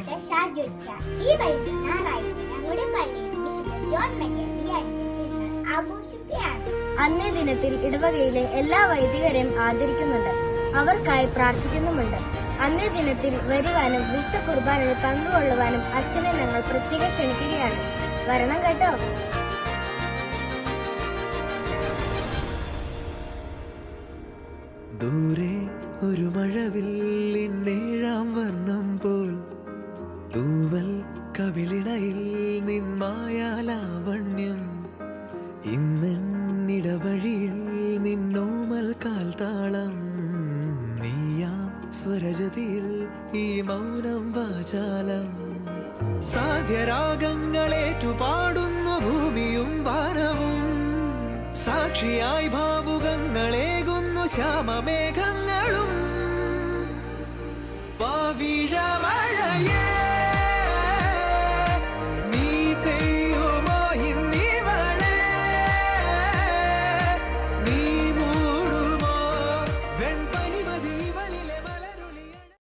Pastor Shaju അച്ഛൻ. ഈ വരുന്ന ഞായറാഴ്ച നമ്മുടെ പള്ളിയിൽ വിശുദ്ധ ജോൺ മരിയ വിയാനി തിരുനാൾ ആഘോഷിക്കുകയാണ്. അന്നേ ദിനത്തിൽ ഇടവകയിലെ എല്ലാ വൈദികരെയും ആദരിക്കുന്നുണ്ട്, അവർക്കായി പ്രാർത്ഥിക്കുന്നുമുണ്ട്. അന്നേ ദിനത്തിൽ വരുവാനും വിശുദ്ധ കുർബാനയിൽ പങ്കുകൊള്ളുവാനും അച്ഛനെ ഞങ്ങൾ പ്രത്യേകം ക്ഷണിക്കുകയാണ്. വരണം കേട്ടോ. ദൂരെ ഒരു മഴവില്ലിന്നേഴാം വർണ്ണം പോൽ തൂവൽ കവിളിണയിൽ നിന്മായാലാവണ്യം ഇന്നിടവഴിയിൽ നിന്നോമൽ കാൽത്താളം നീയാം സ്വരജതിയിൽ ഈ മൗനം വാചാലം സാധ്യരാഗങ്ങളേറ്റുപാടുന്നു ഭൂമിയും വാനവും സാക്ഷിയായി ഭാവുകങ്ങളേകുന്നു ശ്യാമമേഘങ്ങളും പവിഴമഴ